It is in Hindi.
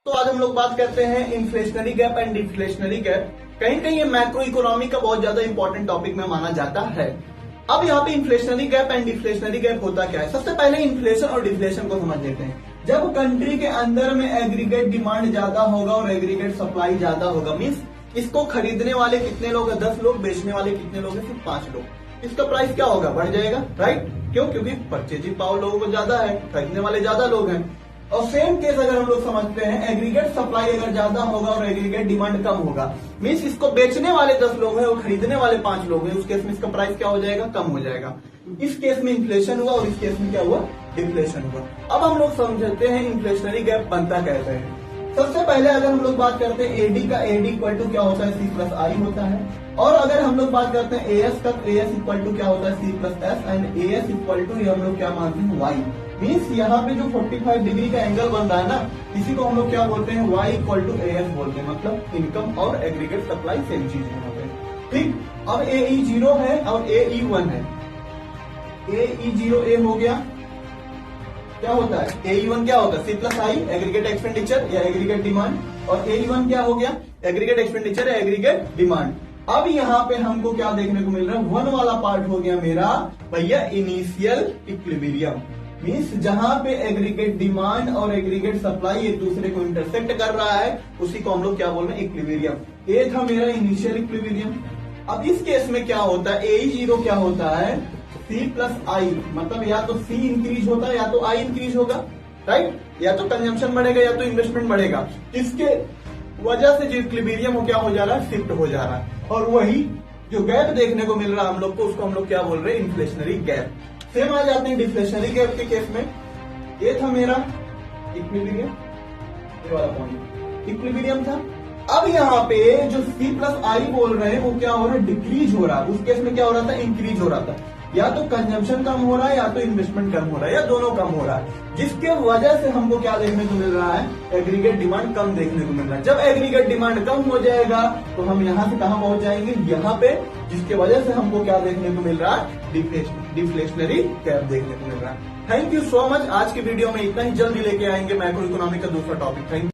तो आज हम लोग बात करते हैं inflationary gap and deflationary gap. कहीं कहीं ये मैक्रो इकोनॉमी का बहुत ज्यादा इंपॉर्टेंट टॉपिक में माना जाता है। अब यहाँ पे inflationary gap and deflationary gap होता क्या है? सबसे पहले इन्फ्लेशन और डिफ्लेशन को समझ लेते हैं। जब कंट्री के अंदर में एग्रीगेट डिमांड ज्यादा होगा और एग्रीगेट सप्लाई ज्यादा होगा, मीन्स इसको खरीदने वाले कितने लोग हैं? 10 लोग। बेचने वाले कितने लोग हैं? सिर्फ 5 लोग। इसका प्राइस क्या होगा? बढ़ जाएगा, राइट? क्यों? क्योंकि परचेजिंग पावर लोगों को ज्यादा है, खरीदने वाले ज्यादा लोग हैं। और सेम केस अगर हम लोग समझते हैं, एग्रीगेट सप्लाई अगर ज्यादा होगा और एग्रीगेट डिमांड कम होगा, मीन्स इसको बेचने वाले 10 लोग हैं और खरीदने वाले 5 लोग हैं, उस केस में इसका प्राइस क्या हो जाएगा? कम हो जाएगा। इस केस में इन्फ्लेशन हुआ और इस केस में क्या हुआ? डिफ्लेशन हुआ। अब हम लोग समझते हैं इन्फ्लेशनरी गैप बनता कैसे है। सबसे पहले अगर हम लोग बात करते हैं एडी का, एडी इक्वल टू क्या होता है? सी प्लस आई होता है। और अगर हम लोग बात करते हैं एएस का, एएस इक्वल टू क्या होता है? C plus S. And AS equal to हम लोग क्या मानते हैं? वाई। मीन्स यहाँ पे जो 45 डिग्री का एंगल बन रहा है ना, इसी को हम लोग क्या बोलते हैं? वाई इक्वल टू एएस बोलते हैं। मतलब इनकम और एग्रीगेट सप्लाई सेम चीज है यहाँ पे, ठीक। अब एई 0 है और एई 1 है। एई 0 ए हो गया, क्या होता है? AE1 क्या होता है? सी प्लस आई, एग्रीगेट एक्सपेंडिचर या एग्रीगेट डिमांड। और AE1 क्या हो गया? एग्रीगेट एक्सपेंडिचर या एग्रीगेट डिमांड। अब यहाँ पे हमको क्या देखने को मिल रहा है? 1 वाला पार्ट हो गया मेरा भैया इनिशियल इक्विलिब्रियम। मीन्स जहां पे एग्रीगेट डिमांड और एग्रीगेट सप्लाई एक दूसरे को इंटरसेक्ट कर रहा है, उसी को हम लोग क्या बोल रहे हैं? इक्विलिब्रियम। ये था मेरा इनिशियल इक्विलिब्रियम। अब इस केस में क्या होता है? AE0 क्या होता है? सी प्लस आई। मतलब या तो सी इंक्रीज होता है या तो आई इंक्रीज होगा, राइट? या तो कंजम्पशन बढ़ेगा या तो इन्वेस्टमेंट बढ़ेगा। इसके वजह से जो इक्विलिब्रियम हो क्या हो जा रहा है? शिफ्ट हो जा रहा है। और वही जो गैप देखने को मिल रहा है हम लोग को, उसको हम लोग क्या बोल रहे हैं? Inflationary gap. सेम आ जाते हैं डिफ्लेशनरी गैप के केस में। ये था मेरा इक्विलिब्रियम, ये वाला पॉइंट इक्विलिब्रियम था। अब यहाँ पे जो सी प्लस आई बोल रहे हैं वो क्या हो रहा है? डिक्रीज हो रहा है। उस केस में क्या हो रहा था? इंक्रीज हो रहा था। या तो कंजम्पशन कम हो रहा है या तो इन्वेस्टमेंट कम हो रहा है या दोनों कम हो रहा है, जिसके वजह से हमको क्या देखने को मिल रहा है? एग्रीगेट डिमांड कम देखने को मिल रहा है। जब एग्रीगेट डिमांड कम हो जाएगा तो हम यहाँ से कहाँ पहुंच जाएंगे? यहाँ पे, जिसके वजह से हमको क्या देखने को मिल रहा है? डिफ्लेशनरी गैप देखने को मिल रहा है। Thank you so much. आज की वीडियो में इतना ही। जल्दी लेके आएंगे मैक्रो इकोनॉमी का दूसरा टॉपिक। Thank you.